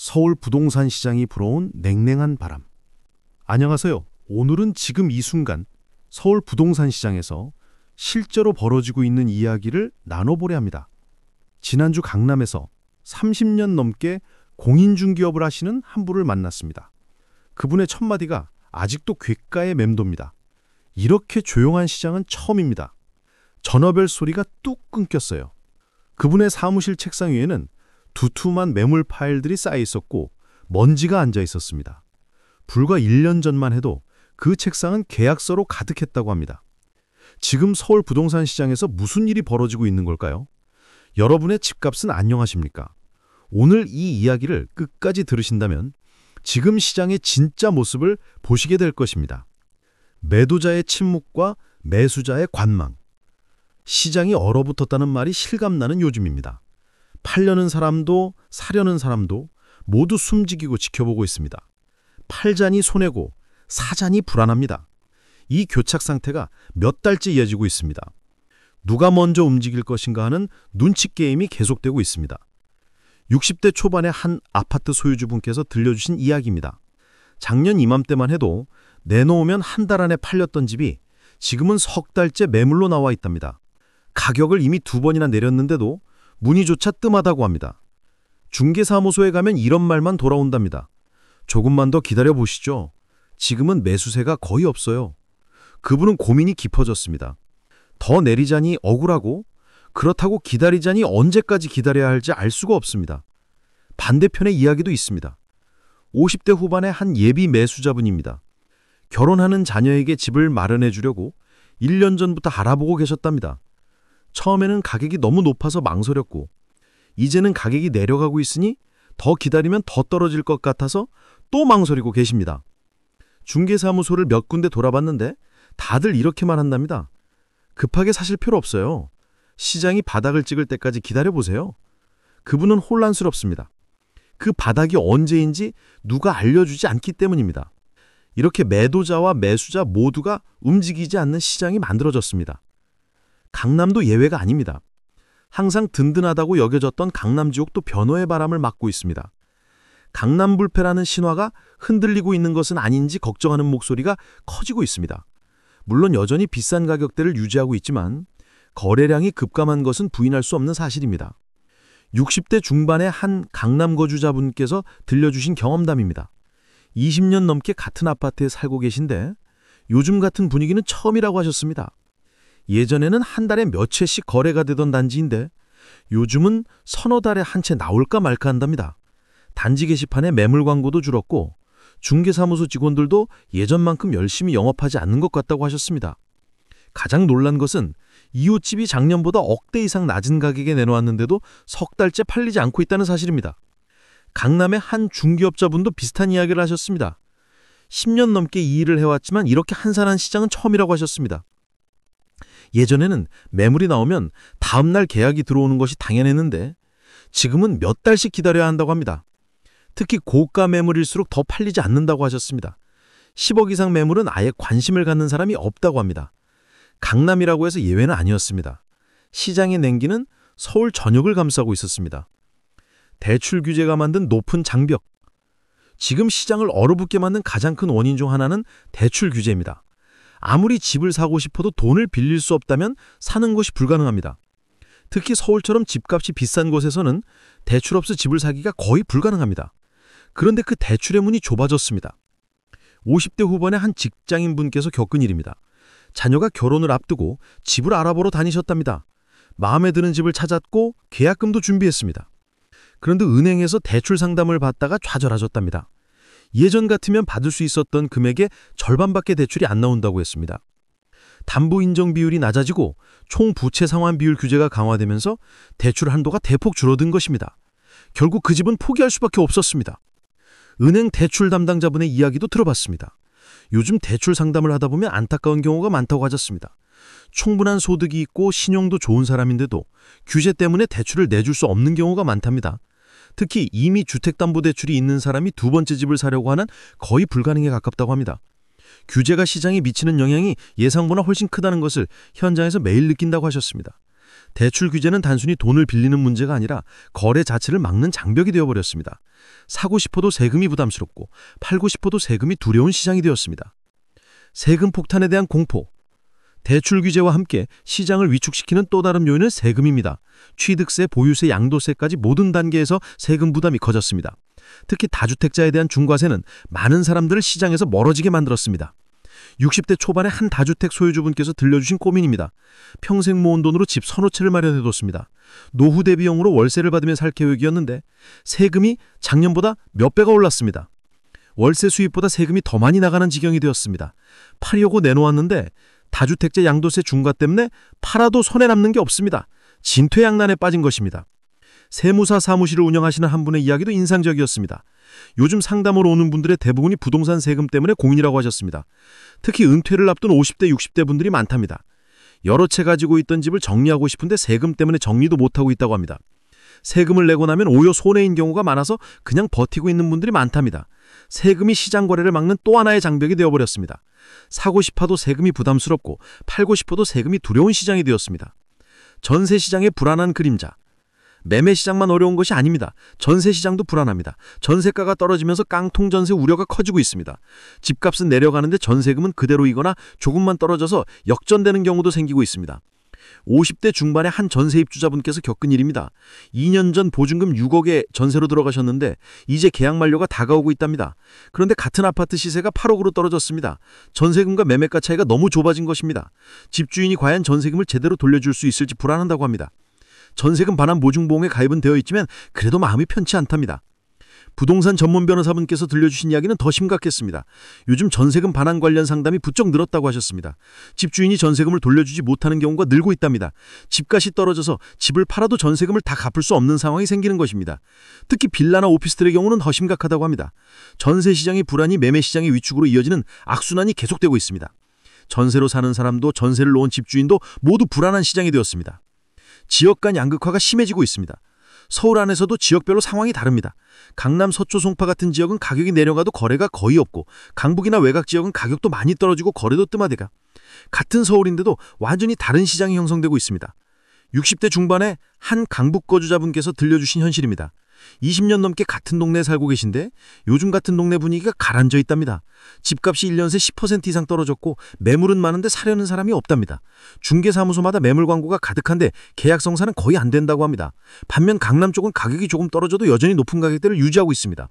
서울 부동산 시장이 불어온 냉랭한 바람. 안녕하세요. 오늘은 지금 이 순간 서울 부동산 시장에서 실제로 벌어지고 있는 이야기를 나눠보려 합니다. 지난주 강남에서 30년 넘게 공인중개업을 하시는 한 분을 만났습니다. 그분의 첫마디가 아직도 귓가에 맴돕니다. 이렇게 조용한 시장은 처음입니다. 전화벨 소리가 뚝 끊겼어요. 그분의 사무실 책상 위에는 두툼한 매물 파일들이 쌓여 있었고 먼지가 앉아 있었습니다. 불과 1년 전만 해도 그 책상은 계약서로 가득했다고 합니다. 지금 서울 부동산 시장에서 무슨 일이 벌어지고 있는 걸까요? 여러분의 집값은 안녕하십니까? 오늘 이 이야기를 끝까지 들으신다면 지금 시장의 진짜 모습을 보시게 될 것입니다. 매도자의 침묵과 매수자의 관망. 시장이 얼어붙었다는 말이 실감나는 요즘입니다. 팔려는 사람도 사려는 사람도 모두 숨지기고 지켜보고 있습니다. 팔자니 손해고 사자니 불안합니다. 이 교착 상태가 몇 달째 이어지고 있습니다. 누가 먼저 움직일 것인가 하는 눈치 게임이 계속되고 있습니다. 60대 초반의 한 아파트 소유주분께서 들려주신 이야기입니다. 작년 이맘때만 해도 내놓으면 한 달 안에 팔렸던 집이 지금은 석 달째 매물로 나와 있답니다. 가격을 이미 2번이나 내렸는데도 문의조차 뜸하다고 합니다. 중개사무소에 가면 이런 말만 돌아온답니다. 조금만 더 기다려보시죠. 지금은 매수세가 거의 없어요. 그분은 고민이 깊어졌습니다. 더 내리자니 억울하고 그렇다고 기다리자니 언제까지 기다려야 할지 알 수가 없습니다. 반대편의 이야기도 있습니다. 50대 후반의 한 예비 매수자분입니다. 결혼하는 자녀에게 집을 마련해 주려고 1년 전부터 알아보고 계셨답니다. 처음에는 가격이 너무 높아서 망설였고 이제는 가격이 내려가고 있으니 더 기다리면 더 떨어질 것 같아서 또 망설이고 계십니다. 중개사무소를 몇 군데 돌아봤는데 다들 이렇게만 한답니다. 급하게 사실 필요 없어요. 시장이 바닥을 찍을 때까지 기다려보세요. 그분은 혼란스럽습니다. 그 바닥이 언제인지 누가 알려주지 않기 때문입니다. 이렇게 매도자와 매수자 모두가 움직이지 않는 시장이 만들어졌습니다. 강남도 예외가 아닙니다. 항상 든든하다고 여겨졌던 강남 지옥도 변호의 바람을 맞고 있습니다. 강남 불패라는 신화가 흔들리고 있는 것은 아닌지 걱정하는 목소리가 커지고 있습니다. 물론 여전히 비싼 가격대를 유지하고 있지만 거래량이 급감한 것은 부인할 수 없는 사실입니다. 60대 중반의 한 강남 거주자분께서 들려주신 경험담입니다. 20년 넘게 같은 아파트에 살고 계신데 요즘 같은 분위기는 처음이라고 하셨습니다. 예전에는 한 달에 몇 채씩 거래가 되던 단지인데 요즘은 서너 달에 한 채 나올까 말까 한답니다. 단지 게시판에 매물 광고도 줄었고 중개사무소 직원들도 예전만큼 열심히 영업하지 않는 것 같다고 하셨습니다. 가장 놀란 것은 이웃집이 작년보다 억대 이상 낮은 가격에 내놓았는데도 석 달째 팔리지 않고 있다는 사실입니다. 강남의 한 중개업자분도 비슷한 이야기를 하셨습니다. 10년 넘게 이 일을 해왔지만 이렇게 한산한 시장은 처음이라고 하셨습니다. 예전에는 매물이 나오면 다음날 계약이 들어오는 것이 당연했는데 지금은 몇 달씩 기다려야 한다고 합니다. 특히 고가 매물일수록 더 팔리지 않는다고 하셨습니다. 10억 이상 매물은 아예 관심을 갖는 사람이 없다고 합니다. 강남이라고 해서 예외는 아니었습니다. 시장의 냉기는 서울 전역을 감싸고 있었습니다. 대출 규제가 만든 높은 장벽. 지금 시장을 얼어붙게 만든 가장 큰 원인 중 하나는 대출 규제입니다. 아무리 집을 사고 싶어도 돈을 빌릴 수 없다면 사는 것이 불가능합니다. 특히 서울처럼 집값이 비싼 곳에서는 대출 없이 집을 사기가 거의 불가능합니다. 그런데 그 대출의 문이 좁아졌습니다. 50대 후반의 한 직장인분께서 겪은 일입니다. 자녀가 결혼을 앞두고 집을 알아보러 다니셨답니다. 마음에 드는 집을 찾았고 계약금도 준비했습니다. 그런데 은행에서 대출 상담을 받다가 좌절하셨답니다. 예전 같으면 받을 수 있었던 금액의 절반밖에 대출이 안 나온다고 했습니다. 담보 인정 비율이 낮아지고 총 부채 상환 비율 규제가 강화되면서 대출 한도가 대폭 줄어든 것입니다. 결국 그 집은 포기할 수밖에 없었습니다. 은행 대출 담당자분의 이야기도 들어봤습니다. 요즘 대출 상담을 하다 보면 안타까운 경우가 많다고 하셨습니다. 충분한 소득이 있고 신용도 좋은 사람인데도 규제 때문에 대출을 내줄 수 없는 경우가 많답니다. 특히 이미 주택담보대출이 있는 사람이 두 번째 집을 사려고 하는 거의 불가능에 가깝다고 합니다. 규제가 시장에 미치는 영향이 예상보다 훨씬 크다는 것을 현장에서 매일 느낀다고 하셨습니다. 대출 규제는 단순히 돈을 빌리는 문제가 아니라 거래 자체를 막는 장벽이 되어버렸습니다. 사고 싶어도 세금이 부담스럽고 팔고 싶어도 세금이 두려운 시장이 되었습니다. 세금 폭탄에 대한 공포. 대출 규제와 함께 시장을 위축시키는 또 다른 요인은 세금입니다. 취득세, 보유세, 양도세까지 모든 단계에서 세금 부담이 커졌습니다. 특히 다주택자에 대한 중과세는 많은 사람들을 시장에서 멀어지게 만들었습니다. 60대 초반의 한 다주택 소유주분께서 들려주신 고민입니다. 평생 모은 돈으로 집 서너 채를 마련해뒀습니다. 노후 대비용으로 월세를 받으며 살 계획이었는데 세금이 작년보다 몇 배가 올랐습니다. 월세 수입보다 세금이 더 많이 나가는 지경이 되었습니다. 팔려고 내놓았는데 다주택자 양도세 중과 때문에 팔아도 손에 남는 게 없습니다. 진퇴양난에 빠진 것입니다. 세무사 사무실을 운영하시는 한 분의 이야기도 인상적이었습니다. 요즘 상담으로 오는 분들의 대부분이 부동산 세금 때문에 고민이라고 하셨습니다. 특히 은퇴를 앞둔 50대, 60대 분들이 많답니다. 여러 채 가지고 있던 집을 정리하고 싶은데 세금 때문에 정리도 못하고 있다고 합니다. 세금을 내고 나면 오히려 손해인 경우가 많아서 그냥 버티고 있는 분들이 많답니다. 세금이 시장 거래를 막는 또 하나의 장벽이 되어버렸습니다. 사고 싶어도 세금이 부담스럽고 팔고 싶어도 세금이 두려운 시장이 되었습니다. 전세 시장의 불안한 그림자. 매매 시장만 어려운 것이 아닙니다. 전세 시장도 불안합니다. 전세가가 떨어지면서 깡통 전세 우려가 커지고 있습니다. 집값은 내려가는데 전세금은 그대로이거나 조금만 떨어져서 역전되는 경우도 생기고 있습니다. 50대 중반의 한 전세 입주자분께서 겪은 일입니다. 2년 전 보증금 6억에 전세로 들어가셨는데 이제 계약 만료가 다가오고 있답니다. 그런데 같은 아파트 시세가 8억으로 떨어졌습니다. 전세금과 매매가 차이가 너무 좁아진 것입니다. 집주인이 과연 전세금을 제대로 돌려줄 수 있을지 불안한다고 합니다. 전세금 반환 보증보험에 가입은 되어 있지만 그래도 마음이 편치 않답니다. 부동산 전문 변호사분께서 들려주신 이야기는 더 심각했습니다. 요즘 전세금 반환 관련 상담이 부쩍 늘었다고 하셨습니다. 집주인이 전세금을 돌려주지 못하는 경우가 늘고 있답니다. 집값이 떨어져서 집을 팔아도 전세금을 다 갚을 수 없는 상황이 생기는 것입니다. 특히 빌라나 오피스텔의 경우는 더 심각하다고 합니다. 전세 시장의 불안이 매매 시장의 위축으로 이어지는 악순환이 계속되고 있습니다. 전세로 사는 사람도 전세를 놓은 집주인도 모두 불안한 시장이 되었습니다. 지역 간 양극화가 심해지고 있습니다. 서울 안에서도 지역별로 상황이 다릅니다. 강남, 서초, 송파 같은 지역은 가격이 내려가도 거래가 거의 없고 강북이나 외곽 지역은 가격도 많이 떨어지고 거래도 뜸하대가 같은 서울인데도 완전히 다른 시장이 형성되고 있습니다. 60대 중반의 한 강북 거주자분께서 들려주신 현실입니다. 20년 넘게 같은 동네에 살고 계신데 요즘 같은 동네 분위기가 가라앉아 있답니다. 집값이 1년 새 10% 이상 떨어졌고 매물은 많은데 사려는 사람이 없답니다. 중개사무소마다 매물 광고가 가득한데 계약 성사는 거의 안 된다고 합니다. 반면 강남 쪽은 가격이 조금 떨어져도 여전히 높은 가격대를 유지하고 있습니다.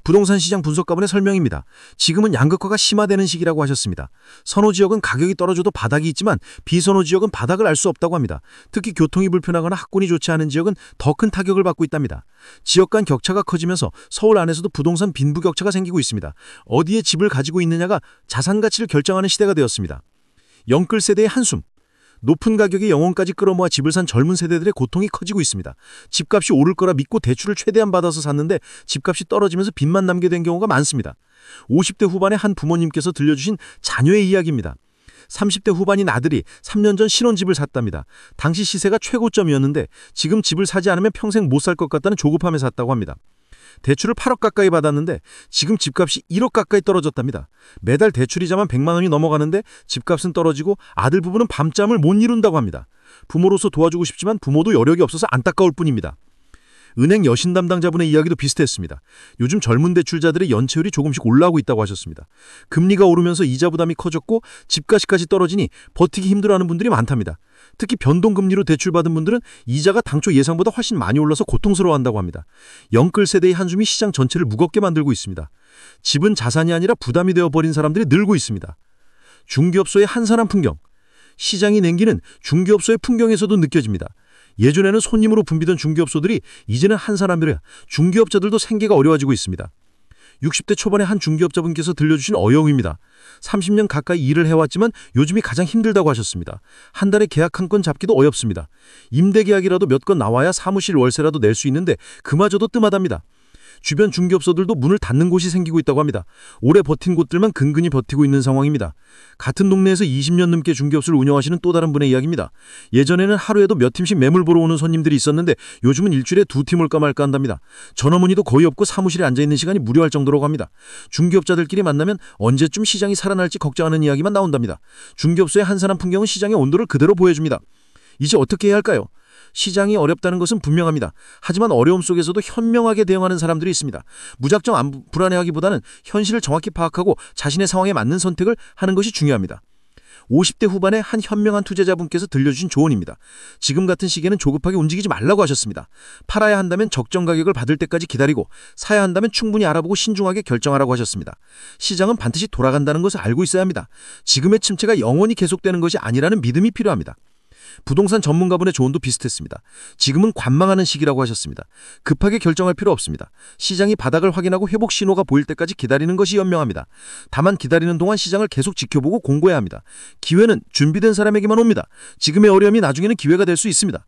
부동산 시장 분석가분의 설명입니다. 지금은 양극화가 심화되는 시기라고 하셨습니다. 선호 지역은 가격이 떨어져도 바닥이 있지만 비선호 지역은 바닥을 알 수 없다고 합니다. 특히 교통이 불편하거나 학군이 좋지 않은 지역은 더 큰 타격을 받고 있답니다. 지역 간 격차가 커지면서 서울 안에서도 부동산 빈부격차가 생기고 있습니다. 어디에 집을 가지고 있느냐가 자산 가치를 결정하는 시대가 되었습니다. 영끌 세대의 한숨. 높은 가격에 영혼까지 끌어모아 집을 산 젊은 세대들의 고통이 커지고 있습니다. 집값이 오를 거라 믿고 대출을 최대한 받아서 샀는데 집값이 떨어지면서 빚만 남게 된 경우가 많습니다. 50대 후반의 한 부모님께서 들려주신 자녀의 이야기입니다. 30대 후반인 아들이 3년 전 신혼집을 샀답니다. 당시 시세가 최고점이었는데 지금 집을 사지 않으면 평생 못 살 것 같다는 조급함에 샀다고 합니다. 대출을 8억 가까이 받았는데 지금 집값이 1억 가까이 떨어졌답니다. 매달 대출이자만 100만 원이 넘어가는데 집값은 떨어지고 아들 부부는 밤잠을 못 이룬다고 합니다. 부모로서 도와주고 싶지만 부모도 여력이 없어서 안타까울 뿐입니다. 은행 여신 담당자분의 이야기도 비슷했습니다. 요즘 젊은 대출자들의 연체율이 조금씩 올라오고 있다고 하셨습니다. 금리가 오르면서 이자 부담이 커졌고 집값까지 떨어지니 버티기 힘들어하는 분들이 많답니다. 특히 변동금리로 대출받은 분들은 이자가 당초 예상보다 훨씬 많이 올라서 고통스러워한다고 합니다. 영끌 세대의 한숨이 시장 전체를 무겁게 만들고 있습니다. 집은 자산이 아니라 부담이 되어버린 사람들이 늘고 있습니다. 중개업소의 한산한 풍경. 시장이 냉기는 중개업소의 풍경에서도 느껴집니다. 예전에는 손님으로 붐비던 중개업소들이 이제는 한산하며 중개업자들도 생계가 어려워지고 있습니다. 60대 초반의 한 중개업자분께서 들려주신 어려움입니다. 30년 가까이 일을 해왔지만 요즘이 가장 힘들다고 하셨습니다. 한 달에 계약 한 건 잡기도 어렵습니다. 임대계약이라도 몇 건 나와야 사무실 월세라도 낼 수 있는데 그마저도 뜸하답니다. 주변 중개업소들도 문을 닫는 곳이 생기고 있다고 합니다. 오래 버틴 곳들만 근근히 버티고 있는 상황입니다. 같은 동네에서 20년 넘게 중개업소를 운영하시는 또 다른 분의 이야기입니다. 예전에는 하루에도 몇 팀씩 매물 보러 오는 손님들이 있었는데 요즘은 일주일에 2팀 올까 말까 한답니다. 전화문의도 거의 없고 사무실에 앉아있는 시간이 무료할 정도로 갑니다. 중개업자들끼리 만나면 언제쯤 시장이 살아날지 걱정하는 이야기만 나온답니다. 중개업소의 한산한 풍경은 시장의 온도를 그대로 보여줍니다. 이제 어떻게 해야 할까요? 시장이 어렵다는 것은 분명합니다. 하지만 어려움 속에서도 현명하게 대응하는 사람들이 있습니다. 무작정 불안해하기보다는 현실을 정확히 파악하고 자신의 상황에 맞는 선택을 하는 것이 중요합니다. 50대 후반의 한 현명한 투자자분께서 들려주신 조언입니다. 지금 같은 시기에는 조급하게 움직이지 말라고 하셨습니다. 팔아야 한다면 적정 가격을 받을 때까지 기다리고 사야 한다면 충분히 알아보고 신중하게 결정하라고 하셨습니다. 시장은 반드시 돌아간다는 것을 알고 있어야 합니다. 지금의 침체가 영원히 계속되는 것이 아니라는 믿음이 필요합니다. 부동산 전문가분의 조언도 비슷했습니다. 지금은 관망하는 시기라고 하셨습니다. 급하게 결정할 필요 없습니다. 시장이 바닥을 확인하고 회복 신호가 보일 때까지 기다리는 것이 현명합니다. 다만 기다리는 동안 시장을 계속 지켜보고 공부해야 합니다. 기회는 준비된 사람에게만 옵니다. 지금의 어려움이 나중에는 기회가 될 수 있습니다.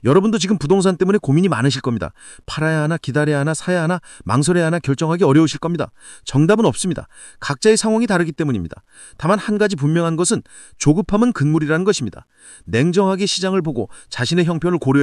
여러분도 지금 부동산 때문에 고민이 많으실 겁니다. 팔아야 하나, 기다려야 하나, 사야 하나, 망설여야 하나 결정하기 어려우실 겁니다. 정답은 없습니다. 각자의 상황이 다르기 때문입니다. 다만 한 가지 분명한 것은 조급함은 금물이라는 것입니다. 냉정하게 시장을 보고 자신의 형편을 고려해